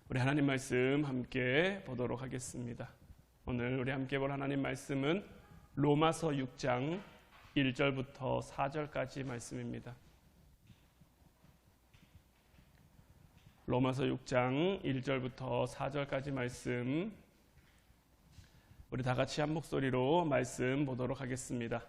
우리 하나님 말씀 함께 보도록 하겠습니다. 오늘 우리 함께 볼 하나님 말씀은 로마서 6장 1절부터 4절까지 말씀입니다. 로마서 6장 1절부터 4절까지 말씀, 우리 다 같이 한 목소리로 말씀 보도록 하겠습니다.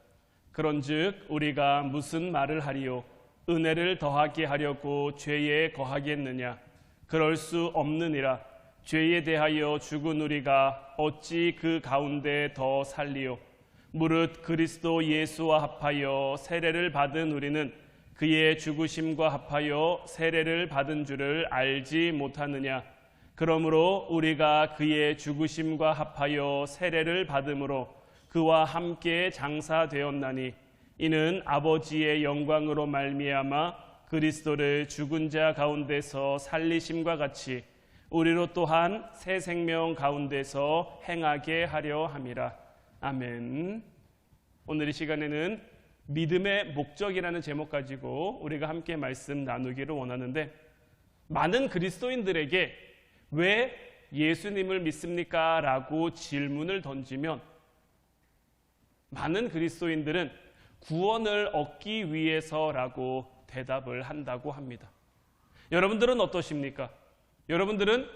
그런즉 우리가 무슨 말을 하리요? 은혜를 더하게 하려고 죄에 거하겠느냐? 그럴 수 없느니라. 죄에 대하여 죽은 우리가 어찌 그 가운데 더 살리요? 무릇 그리스도 예수와 합하여 세례를 받은 우리는 그의 죽으심과 합하여 세례를 받은 줄을 알지 못하느냐? 그러므로 우리가 그의 죽으심과 합하여 세례를 받음으로 그와 함께 장사되었나니 이는 아버지의 영광으로 말미암아 그리스도를 죽은 자 가운데서 살리심과 같이 우리로 또한 새 생명 가운데서 행하게 하려 함이라. 아멘. 오늘 이 시간에는 믿음의 목적이라는 제목 가지고 우리가 함께 말씀 나누기를 원하는데, 많은 그리스도인들에게 왜 예수님을 믿습니까? 라고 질문을 던지면 많은 그리스도인들은 구원을 얻기 위해서라고 대답을 한다고 합니다. 여러분들은 어떠십니까? 여러분들은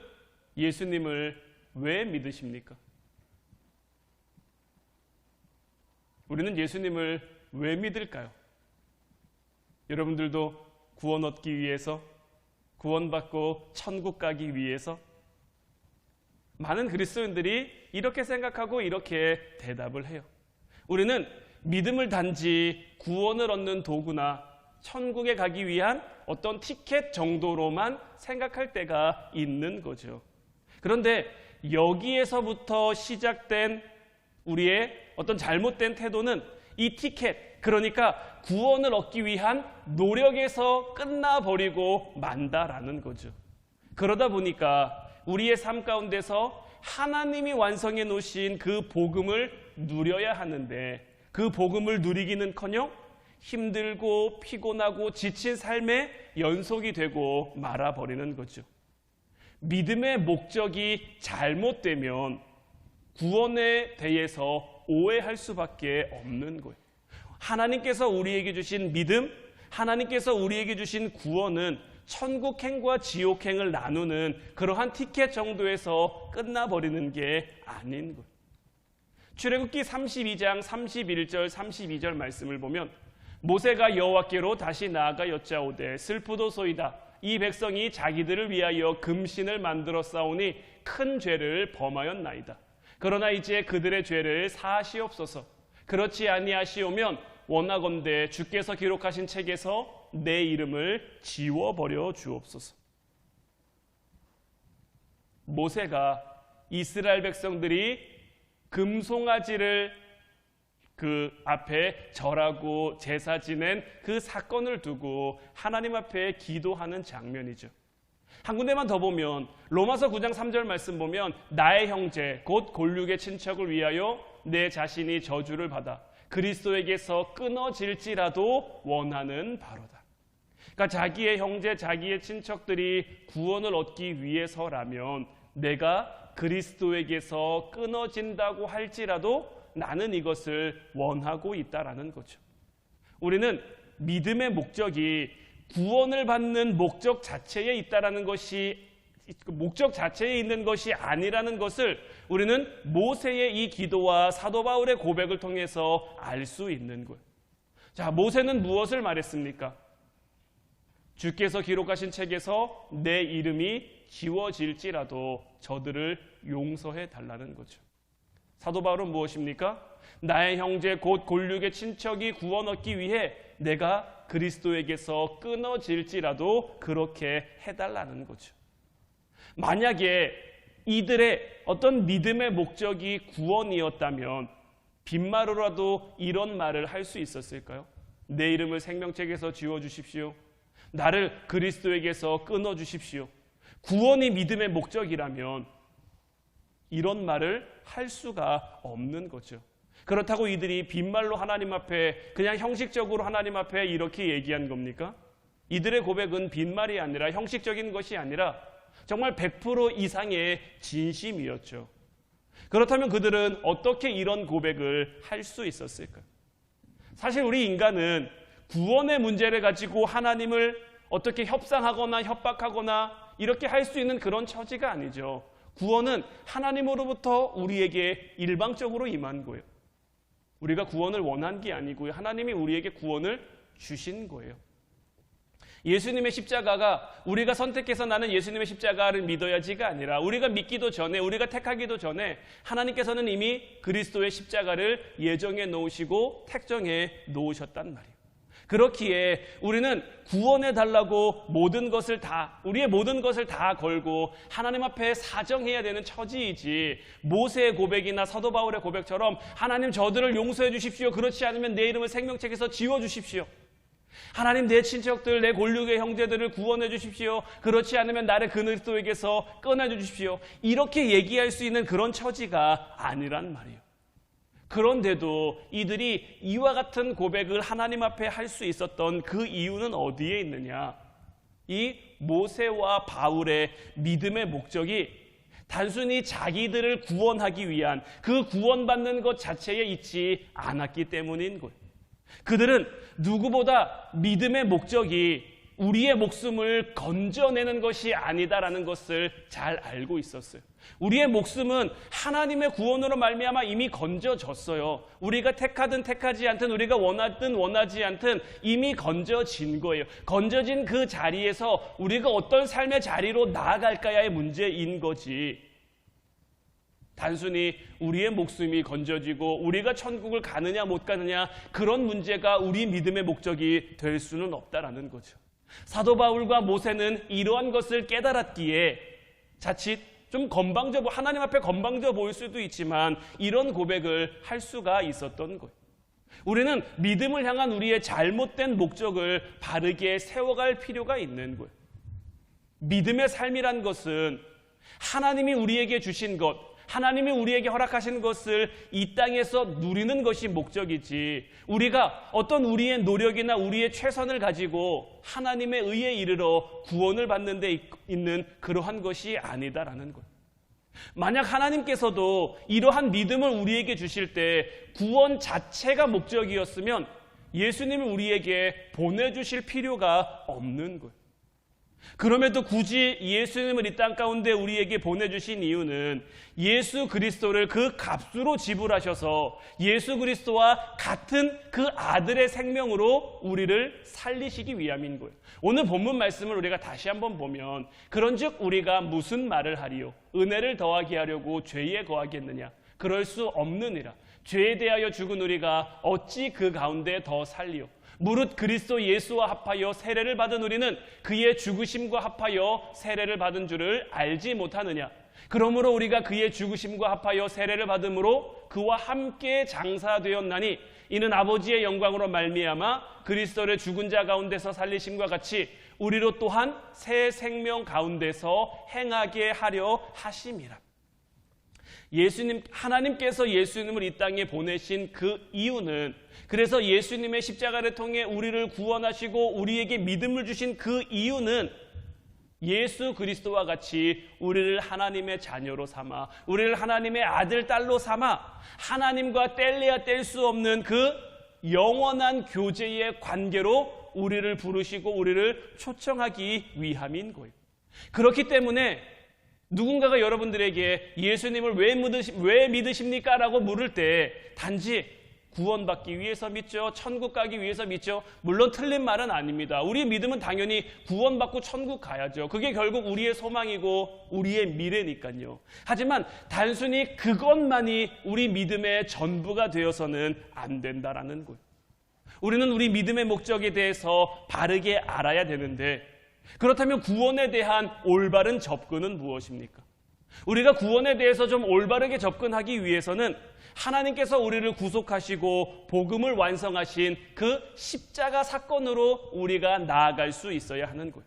예수님을 왜 믿으십니까? 우리는 예수님을 왜 믿을까요? 여러분들도 구원 얻기 위해서, 구원받고 천국 가기 위해서? 많은 그리스도인들이 이렇게 생각하고 이렇게 대답을 해요. 우리는 믿음을 단지 구원을 얻는 도구나 천국에 가기 위한 어떤 티켓 정도로만 생각할 때가 있는 거죠. 그런데 여기에서부터 시작된 우리의 어떤 잘못된 태도는 이 티켓, 그러니까 구원을 얻기 위한 노력에서 끝나버리고 만다라는 거죠. 그러다 보니까 우리의 삶 가운데서 하나님이 완성해 놓으신 그 복음을 누려야 하는데, 그 복음을 누리기는커녕 힘들고 피곤하고 지친 삶의 연속이 되고 말아버리는 거죠. 믿음의 목적이 잘못되면 구원에 대해서 오해할 수밖에 없는 거예요. 하나님께서 우리에게 주신 믿음, 하나님께서 우리에게 주신 구원은 천국행과 지옥행을 나누는 그러한 티켓 정도에서 끝나버리는 게 아닌 거예요. 출애굽기 32장 31절 32절 말씀을 보면, 모세가 여호와께로 다시 나아가 여짜오되 슬프도소이다. 이 백성이 자기들을 위하여 금신을 만들어 싸우니 큰 죄를 범하였나이다. 그러나 이제 그들의 죄를 사하시옵소서. 그렇지 아니하시오면 원하건대 주께서 기록하신 책에서 내 이름을 지워버려 주옵소서. 모세가 이스라엘 백성들이 금송아지를 그 앞에 절하고 제사 지낸 그 사건을 두고 하나님 앞에 기도하는 장면이죠. 한 군데만 더 보면 로마서 9장 3절 말씀 보면, 나의 형제 곧 골육의 친척을 위하여 내 자신이 저주를 받아 그리스도에게서 끊어질지라도 원하는 바로다. 그러니까 자기의 형제, 자기의 친척들이 구원을 얻기 위해서라면 내가 그리스도에게서 끊어진다고 할지라도 나는 이것을 원하고 있다라는 거죠. 우리는 믿음의 목적이 구원을 받는 목적 자체에 있다라는 것이, 목적 자체에 있는 것이 아니라는 것을 우리는 모세의 이 기도와 사도 바울의 고백을 통해서 알 수 있는 거예요. 자, 모세는 무엇을 말했습니까? 주께서 기록하신 책에서 내 이름이 지워질지라도 저들을 용서해 달라는 거죠. 사도 바울은 무엇입니까? 나의 형제 곧 골육의 친척이 구원 얻기 위해 내가 그리스도에게서 끊어질지라도 그렇게 해달라는 거죠. 만약에 이들의 어떤 믿음의 목적이 구원이었다면 빈말로라도 이런 말을 할 수 있었을까요? 내 이름을 생명책에서 지워주십시오. 나를 그리스도에게서 끊어주십시오. 구원이 믿음의 목적이라면 이런 말을 할 수가 없는 거죠. 그렇다고 이들이 빈말로 하나님 앞에, 그냥 형식적으로 하나님 앞에 이렇게 얘기한 겁니까? 이들의 고백은 빈말이 아니라, 형식적인 것이 아니라 정말 100% 이상의 진심이었죠. 그렇다면 그들은 어떻게 이런 고백을 할 수 있었을까요? 사실 우리 인간은 구원의 문제를 가지고 하나님을 어떻게 협상하거나 협박하거나 이렇게 할 수 있는 그런 처지가 아니죠. 구원은 하나님으로부터 우리에게 일방적으로 임한 거예요. 우리가 구원을 원한 게 아니고요. 하나님이 우리에게 구원을 주신 거예요. 예수님의 십자가가 우리가 선택해서 나는 예수님의 십자가를 믿어야지가 아니라 우리가 믿기도 전에, 우리가 택하기도 전에 하나님께서는 이미 그리스도의 십자가를 예정해 놓으시고 택정해 놓으셨단 말이에요. 그렇기에 우리는 구원해 달라고 우리의 모든 것을 다 걸고 하나님 앞에 사정해야 되는 처지이지, 모세의 고백이나 사도 바울의 고백처럼 하나님 저들을 용서해 주십시오, 그렇지 않으면 내 이름을 생명책에서 지워 주십시오, 하나님 내 친척들, 내 골육의 형제들을 구원해 주십시오, 그렇지 않으면 나를 그리스도에게서 꺼내 주십시오, 이렇게 얘기할 수 있는 그런 처지가 아니란 말이에요. 그런데도 이들이 이와 같은 고백을 하나님 앞에 할 수 있었던 그 이유는 어디에 있느냐? 이 모세와 바울의 믿음의 목적이 단순히 자기들을 구원하기 위한 그 구원받는 것 자체에 있지 않았기 때문인 거예요. 그들은 누구보다 믿음의 목적이 우리의 목숨을 건져내는 것이 아니다라는 것을 잘 알고 있었어요. 우리의 목숨은 하나님의 구원으로 말미암아 이미 건져졌어요. 우리가 택하든 택하지 않든, 우리가 원하든 원하지 않든 이미 건져진 거예요. 건져진 그 자리에서 우리가 어떤 삶의 자리로 나아갈까야의 문제인 거지, 단순히 우리의 목숨이 건져지고 우리가 천국을 가느냐 못 가느냐 그런 문제가 우리 믿음의 목적이 될 수는 없다라는 거죠. 사도 바울과 모세는 이러한 것을 깨달았기에 자칫 좀 하나님 앞에 건방져 보일 수도 있지만 이런 고백을 할 수가 있었던 거예요. 우리는 믿음을 향한 우리의 잘못된 목적을 바르게 세워갈 필요가 있는 거예요. 믿음의 삶이란 것은 하나님이 우리에게 주신 것, 하나님이 우리에게 허락하신 것을 이 땅에서 누리는 것이 목적이지, 우리가 어떤 우리의 노력이나 우리의 최선을 가지고 하나님의 의에 이르러 구원을 받는 데 있는 그러한 것이 아니다라는 것. 만약 하나님께서도 이러한 믿음을 우리에게 주실 때 구원 자체가 목적이었으면 예수님을 우리에게 보내주실 필요가 없는 거예요. 그럼에도 굳이 예수님을 이 땅 가운데 우리에게 보내주신 이유는 예수 그리스도를 그 값으로 지불하셔서 예수 그리스도와 같은 그 아들의 생명으로 우리를 살리시기 위함인 거예요. 오늘 본문 말씀을 우리가 다시 한번 보면, 그런즉 우리가 무슨 말을 하리요? 은혜를 더하게 하려고 죄에 거하겠느냐? 그럴 수 없느니라. 죄에 대하여 죽은 우리가 어찌 그 가운데 더 살리요? 무릇 그리스도 예수와 합하여 세례를 받은 우리는 그의 죽으심과 합하여 세례를 받은 줄을 알지 못하느냐? 그러므로 우리가 그의 죽으심과 합하여 세례를 받음으로 그와 함께 장사되었나니 이는 아버지의 영광으로 말미암아 그리스도를 죽은 자 가운데서 살리심과 같이 우리로 또한 새 생명 가운데서 행하게 하려 하심이라. 하나님께서 예수님을 이 땅에 보내신 그 이유는, 그래서 예수님의 십자가를 통해 우리를 구원하시고 우리에게 믿음을 주신 그 이유는 예수 그리스도와 같이 우리를 하나님의 자녀로 삼아, 우리를 하나님의 아들, 딸로 삼아 하나님과 뗄래야 뗄 수 없는 그 영원한 교제의 관계로 우리를 부르시고 우리를 초청하기 위함인 거예요. 그렇기 때문에 누군가가 여러분들에게 예수님을 왜 믿으십니까? 라고 물을 때 단지 구원받기 위해서 믿죠, 천국 가기 위해서 믿죠. 물론 틀린 말은 아닙니다. 우리의 믿음은 당연히 구원받고 천국 가야죠. 그게 결국 우리의 소망이고 우리의 미래니까요. 하지만 단순히 그것만이 우리 믿음의 전부가 되어서는 안 된다라는 거예요. 우리는 우리 믿음의 목적에 대해서 바르게 알아야 되는데, 그렇다면 구원에 대한 올바른 접근은 무엇입니까? 우리가 구원에 대해서 좀 올바르게 접근하기 위해서는 하나님께서 우리를 구속하시고 복음을 완성하신 그 십자가 사건으로 우리가 나아갈 수 있어야 하는 거예요.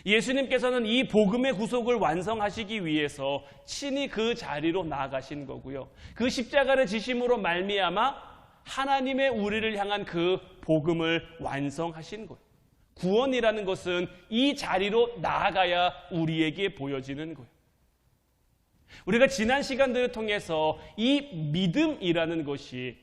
예수님께서는 이 복음의 구속을 완성하시기 위해서 친히 그 자리로 나아가신 거고요. 그 십자가를 지심으로 말미암아 하나님의 우리를 향한 그 복음을 완성하신 거예요. 구원이라는 것은 이 자리로 나아가야 우리에게 보여지는 거예요. 우리가 지난 시간들을 통해서 이 믿음이라는 것이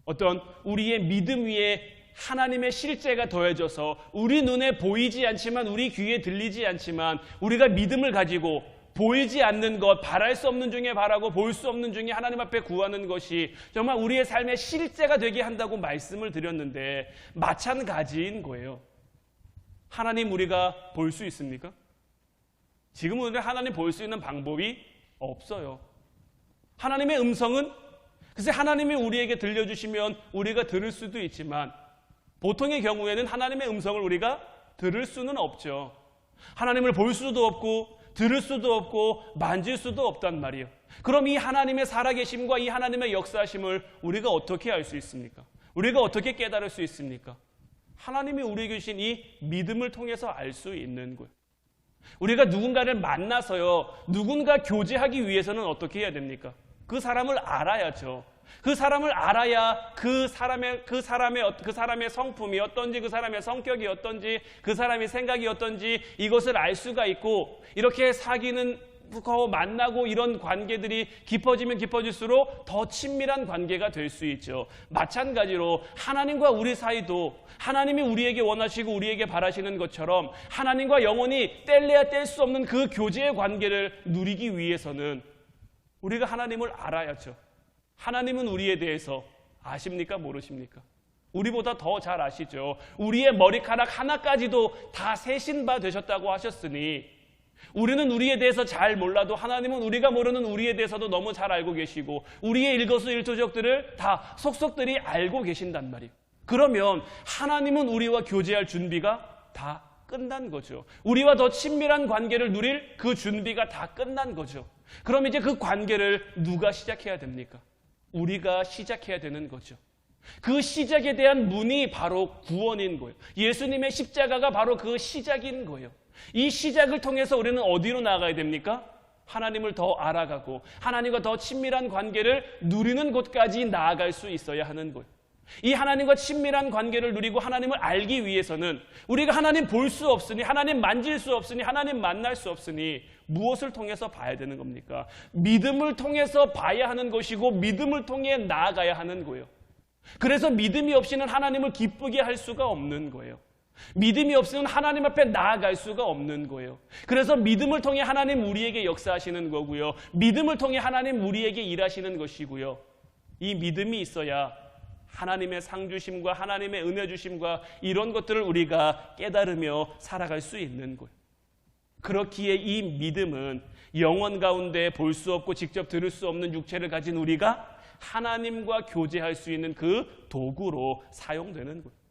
어떤 우리의 믿음 위에 하나님의 실제가 더해져서 우리 눈에 보이지 않지만 우리 귀에 들리지 않지만 우리가 믿음을 가지고 보이지 않는 것, 바랄 수 없는 중에 바라고 볼 수 없는 중에 하나님 앞에 구하는 것이 정말 우리의 삶의 실제가 되게 한다고 말씀을 드렸는데 마찬가지인 거예요. 하나님 우리가 볼 수 있습니까? 지금 우리가 하나님 볼 수 있는 방법이 없어요. 하나님의 음성은 글쎄 하나님이 우리에게 들려주시면 우리가 들을 수도 있지만 보통의 경우에는 하나님의 음성을 우리가 들을 수는 없죠. 하나님을 볼 수도 없고 들을 수도 없고 만질 수도 없단 말이에요. 그럼 이 하나님의 살아계심과 이 하나님의 역사심을 우리가 어떻게 알 수 있습니까? 우리가 어떻게 깨달을 수 있습니까? 하나님이 우리에게 주신 이 믿음을 통해서 알 수 있는 거예요. 우리가 누군가를 만나서요, 누군가 교제하기 위해서는 어떻게 해야 됩니까? 그 사람을 알아야죠. 그 사람을 알아야 그 사람의 성품이 어떤지, 그 사람의 성격이 어떤지, 그 사람의 생각이 어떤지 이것을 알 수가 있고, 이렇게 사귀는 만나고 이런 관계들이 깊어지면 깊어질수록 더 친밀한 관계가 될 수 있죠. 마찬가지로 하나님과 우리 사이도 하나님이 우리에게 원하시고 우리에게 바라시는 것처럼 하나님과 영원히 뗄래야 뗄 수 없는 그 교제의 관계를 누리기 위해서는 우리가 하나님을 알아야죠. 하나님은 우리에 대해서 아십니까? 모르십니까? 우리보다 더 잘 아시죠. 우리의 머리카락 하나까지도 다 세신 바 되셨다고 하셨으니 우리는 우리에 대해서 잘 몰라도 하나님은 우리가 모르는 우리에 대해서도 너무 잘 알고 계시고 우리의 일거수일투족들을 다 속속들이 알고 계신단 말이에요. 그러면 하나님은 우리와 교제할 준비가 다 끝난 거죠. 우리와 더 친밀한 관계를 누릴 그 준비가 다 끝난 거죠. 그럼 이제 그 관계를 누가 시작해야 됩니까? 우리가 시작해야 되는 거죠. 그 시작에 대한 문이 바로 구원인 거예요. 예수님의 십자가가 바로 그 시작인 거예요. 이 시작을 통해서 우리는 어디로 나아가야 됩니까? 하나님을 더 알아가고 하나님과 더 친밀한 관계를 누리는 곳까지 나아갈 수 있어야 하는 거예요. 이 하나님과 친밀한 관계를 누리고 하나님을 알기 위해서는 우리가 하나님 볼 수 없으니, 하나님 만질 수 없으니, 하나님 만날 수 없으니 무엇을 통해서 봐야 되는 겁니까? 믿음을 통해서 봐야 하는 것이고 믿음을 통해 나아가야 하는 거예요. 그래서 믿음이 없이는 하나님을 기쁘게 할 수가 없는 거예요. 믿음이 없으면 하나님 앞에 나아갈 수가 없는 거예요. 그래서 믿음을 통해 하나님 우리에게 역사하시는 거고요. 믿음을 통해 하나님 우리에게 일하시는 것이고요. 이 믿음이 있어야 하나님의 상주심과 하나님의 은혜 주심과 이런 것들을 우리가 깨달으며 살아갈 수 있는 거예요. 그렇기에 이 믿음은 영혼 가운데 볼 수 없고 직접 들을 수 없는 육체를 가진 우리가 하나님과 교제할 수 있는 그 도구로 사용되는 거예요.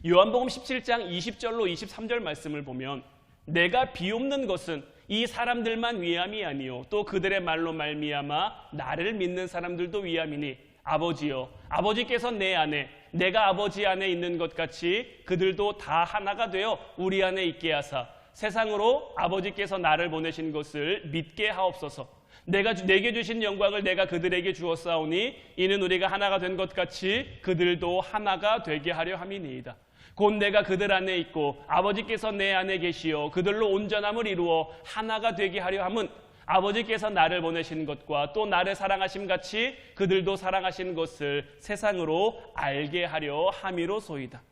요한복음 17장 20절로 23절 말씀을 보면 내가 비옵는 것은 이 사람들만 위함이 아니요 또 그들의 말로 말미암아 나를 믿는 사람들도 위함이니 아버지여 아버지께서 내 안에 내가 아버지 안에 있는 것 같이 그들도 다 하나가 되어 우리 안에 있게 하사 세상으로 아버지께서 나를 보내신 것을 믿게 하옵소서. 내게 주신 영광을 내가 그들에게 주었사오니 이는 우리가 하나가 된 것 같이 그들도 하나가 되게 하려 함이니이다. 곧 내가 그들 안에 있고 아버지께서 내 안에 계시어 그들로 온전함을 이루어 하나가 되게 하려 함은 아버지께서 나를 보내신 것과 또 나를 사랑하심 같이 그들도 사랑하신 것을 세상으로 알게 하려 함이로소이다.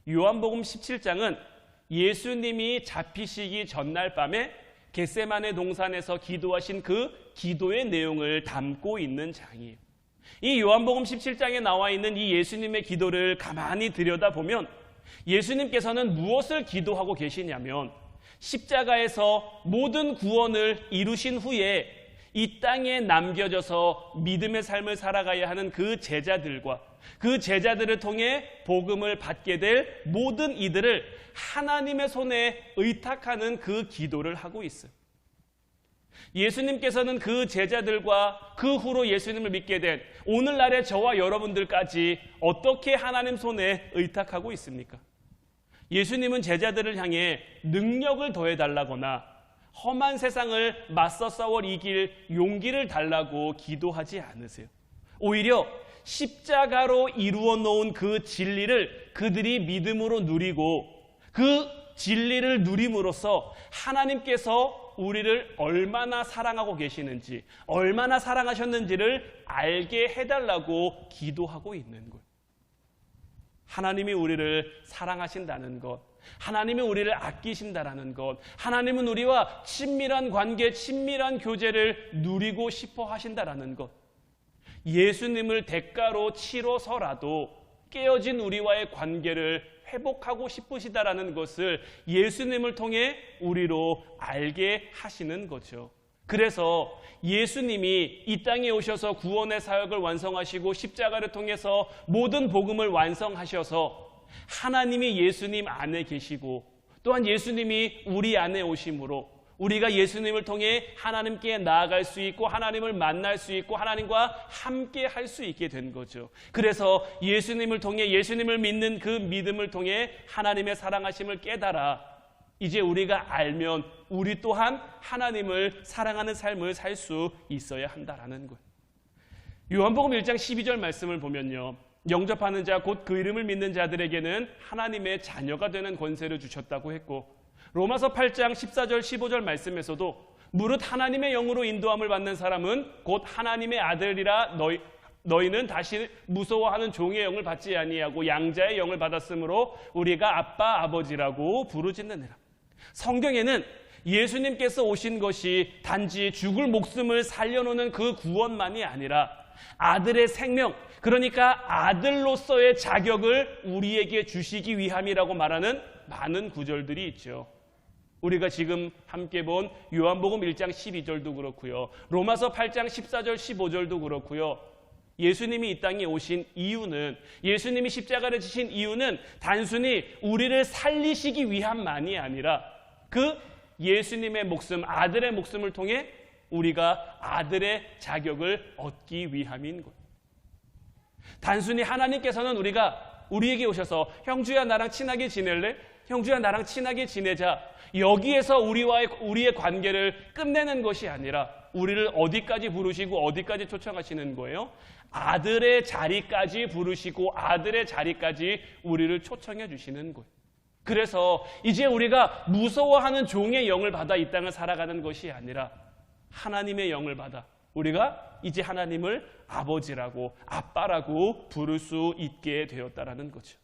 요한복음 17장은 예수님이 잡히시기 전날 밤에 겟세마네 동산에서 기도하신 그 기도의 내용을 담고 있는 장이에요. 이 요한복음 17장에 나와 있는 이 예수님의 기도를 가만히 들여다보면 예수님께서는 무엇을 기도하고 계시냐면 십자가에서 모든 구원을 이루신 후에 이 땅에 남겨져서 믿음의 삶을 살아가야 하는 그 제자들과 그 제자들을 통해 복음을 받게 될 모든 이들을 하나님의 손에 의탁하는 그 기도를 하고 있어요. 예수님께서는 그 제자들과 그 후로 예수님을 믿게 된 오늘날의 저와 여러분들까지 어떻게 하나님 손에 의탁하고 있습니까? 예수님은 제자들을 향해 능력을 더해달라거나 험한 세상을 맞서 싸워 이길 용기를 달라고 기도하지 않으세요. 오히려 십자가로 이루어 놓은 그 진리를 그들이 믿음으로 누리고 그 진리를 누림으로써 하나님께서 우리를 얼마나 사랑하고 계시는지, 얼마나 사랑하셨는지를 알게 해달라고 기도하고 있는 거예요. 하나님이 우리를 사랑하신다는 것, 하나님이 우리를 아끼신다라는 것, 하나님은 우리와 친밀한 관계, 친밀한 교제를 누리고 싶어 하신다라는 것, 예수님을 대가로 치러서라도 깨어진 우리와의 관계를 회복하고 싶으시다라는 것을 예수님을 통해 우리로 알게 하시는 거죠. 그래서 예수님이 이 땅에 오셔서 구원의 사역을 완성하시고 십자가를 통해서 모든 복음을 완성하셔서 하나님이 예수님 안에 계시고 또한 예수님이 우리 안에 오심으로 우리가 예수님을 통해 하나님께 나아갈 수 있고 하나님을 만날 수 있고 하나님과 함께 할 수 있게 된 거죠. 그래서 예수님을 통해 예수님을 믿는 그 믿음을 통해 하나님의 사랑하심을 깨달아 이제 우리가 알면 우리 또한 하나님을 사랑하는 삶을 살 수 있어야 한다라는 거예요. 요한복음 1장 12절 말씀을 보면요. 영접하는 자 곧 그 이름을 믿는 자들에게는 하나님의 자녀가 되는 권세를 주셨다고 했고 로마서 8장 14절 15절 말씀에서도 무릇 하나님의 영으로 인도함을 받는 사람은 곧 하나님의 아들이라 너희는 다시 무서워하는 종의 영을 받지 아니하고 양자의 영을 받았으므로 우리가 아빠 아버지라고 부르짖느니라. 성경에는 예수님께서 오신 것이 단지 죽을 목숨을 살려놓는 그 구원만이 아니라 아들의 생명, 그러니까 아들로서의 자격을 우리에게 주시기 위함이라고 말하는 많은 구절들이 있죠. 우리가 지금 함께 본 요한복음 1장 12절도 그렇고요. 로마서 8장 14절 15절도 그렇고요. 예수님이 이 땅에 오신 이유는, 예수님이 십자가를 지신 이유는 단순히 우리를 살리시기 위함만이 아니라 그 예수님의 목숨, 아들의 목숨을 통해 우리가 아들의 자격을 얻기 위함인 거예요. 단순히 하나님께서는 우리에게 오셔서 형주야 나랑 친하게 지낼래? 형주야 나랑 친하게 지내자. 여기에서 우리의 관계를 끝내는 것이 아니라 우리를 어디까지 부르시고 어디까지 초청하시는 거예요? 아들의 자리까지 부르시고 아들의 자리까지 우리를 초청해 주시는 거예요. 그래서 이제 우리가 무서워하는 종의 영을 받아 이 땅을 살아가는 것이 아니라 하나님의 영을 받아 우리가 이제 하나님을 아버지라고 아빠라고 부를 수 있게 되었다라는 거죠.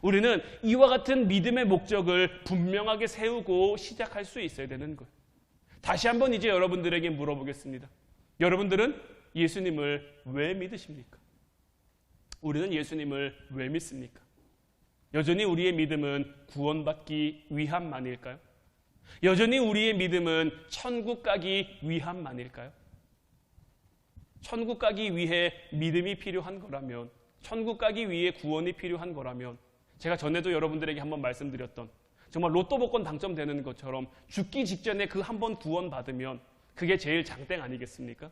우리는 이와 같은 믿음의 목적을 분명하게 세우고 시작할 수 있어야 되는 거예요. 다시 한번 이제 여러분들에게 물어보겠습니다. 여러분들은 예수님을 왜 믿으십니까? 우리는 예수님을 왜 믿습니까? 여전히 우리의 믿음은 구원받기 위함만일까요? 여전히 우리의 믿음은 천국 가기 위함만일까요? 천국 가기 위해 믿음이 필요한 거라면, 천국 가기 위해 구원이 필요한 거라면 제가 전에도 여러분들에게 한번 말씀드렸던 정말 로또 복권 당첨되는 것처럼 죽기 직전에 그 한 번 구원 받으면 그게 제일 장땡 아니겠습니까?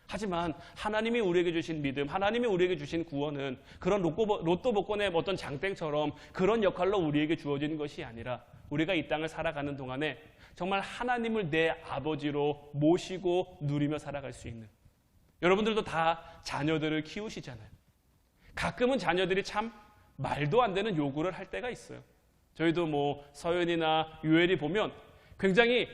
하지만 하나님이 우리에게 주신 믿음, 하나님이 우리에게 주신 구원은 그런 로또 복권의 어떤 장땡처럼 그런 역할로 우리에게 주어지는 것이 아니라 우리가 이 땅을 살아가는 동안에 정말 하나님을 내 아버지로 모시고 누리며 살아갈 수 있는, 여러분들도 다 자녀들을 키우시잖아요. 가끔은 자녀들이 참 말도 안 되는 요구를 할 때가 있어요. 저희도 서연이나 유엘이 보면 굉장히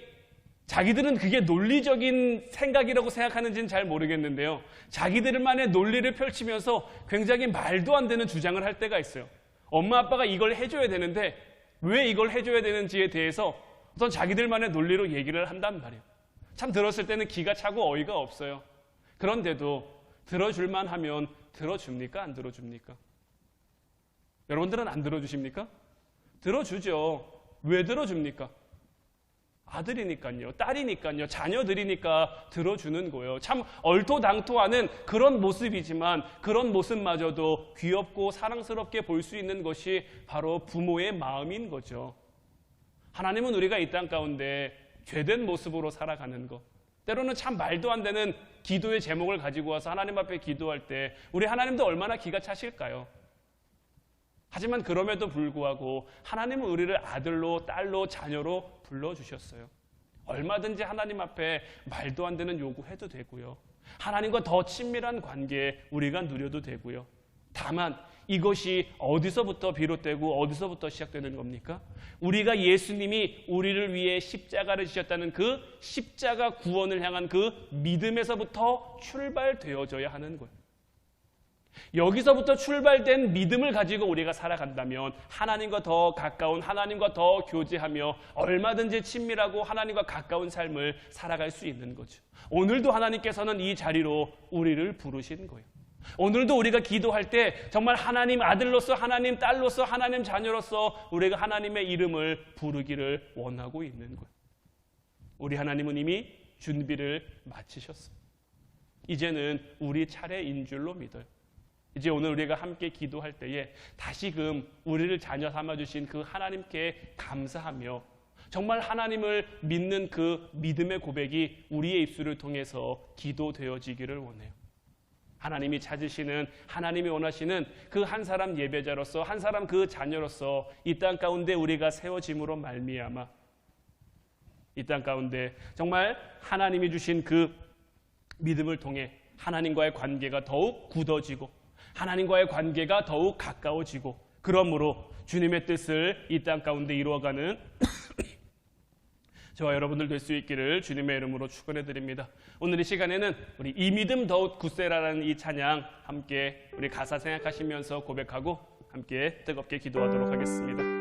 자기들은 그게 논리적인 생각이라고 생각하는지는 잘 모르겠는데요. 자기들만의 논리를 펼치면서 굉장히 말도 안 되는 주장을 할 때가 있어요. 엄마 아빠가 이걸 해줘야 되는데 왜 이걸 해줘야 되는지에 대해서 어떤 자기들만의 논리로 얘기를 한단 말이에요. 참 들었을 때는 기가 차고 어이가 없어요. 그런데도 들어줄만 하면 들어줍니까? 안 들어줍니까? 여러분들은 안 들어주십니까? 들어주죠. 왜 들어줍니까? 아들이니까요. 딸이니까요. 자녀들이니까 들어주는 거예요. 참 얼토당토하는 그런 모습이지만 그런 모습마저도 귀엽고 사랑스럽게 볼 수 있는 것이 바로 부모의 마음인 거죠. 하나님은 우리가 이 땅 가운데 죄된 모습으로 살아가는 것, 때로는 참 말도 안 되는 기도의 제목을 가지고 와서 하나님 앞에 기도할 때 우리 하나님도 얼마나 기가 차실까요? 하지만 그럼에도 불구하고 하나님은 우리를 아들로, 딸로, 자녀로 불러주셨어요. 얼마든지 하나님 앞에 말도 안 되는 요구해도 되고요. 하나님과 더 친밀한 관계 우리가 누려도 되고요. 다만 이것이 어디서부터 비롯되고 어디서부터 시작되는 겁니까? 우리가 예수님이 우리를 위해 십자가를 지셨다는 그 십자가 구원을 향한 그 믿음에서부터 출발되어져야 하는 거예요. 여기서부터 출발된 믿음을 가지고 우리가 살아간다면 하나님과 더 가까운, 하나님과 더 교제하며 얼마든지 친밀하고 하나님과 가까운 삶을 살아갈 수 있는 거죠. 오늘도 하나님께서는 이 자리로 우리를 부르신 거예요. 오늘도 우리가 기도할 때 정말 하나님 아들로서, 하나님 딸로서, 하나님 자녀로서 우리가 하나님의 이름을 부르기를 원하고 있는 거예요. 우리 하나님은 이미 준비를 마치셨어요. 이제는 우리 차례인 줄로 믿어요. 이제 오늘 우리가 함께 기도할 때에 다시금 우리를 자녀 삼아주신 그 하나님께 감사하며 정말 하나님을 믿는 그 믿음의 고백이 우리의 입술을 통해서 기도되어지기를 원해요. 하나님이 찾으시는, 하나님이 원하시는 그 한 사람 예배자로서, 한 사람 그 자녀로서 이 땅 가운데 우리가 세워짐으로 말미암아 이 땅 가운데 정말 하나님이 주신 그 믿음을 통해 하나님과의 관계가 더욱 굳어지고 하나님과의 관계가 더욱 가까워지고 그러므로 주님의 뜻을 이 땅 가운데 이루어가는 저와 여러분들 될 수 있기를 주님의 이름으로 축원해 드립니다. 오늘 이 시간에는 우리 이 믿음 더욱 굳세라라는 이 찬양 함께 우리 가사 생각하시면서 고백하고 함께 뜨겁게 기도하도록 하겠습니다.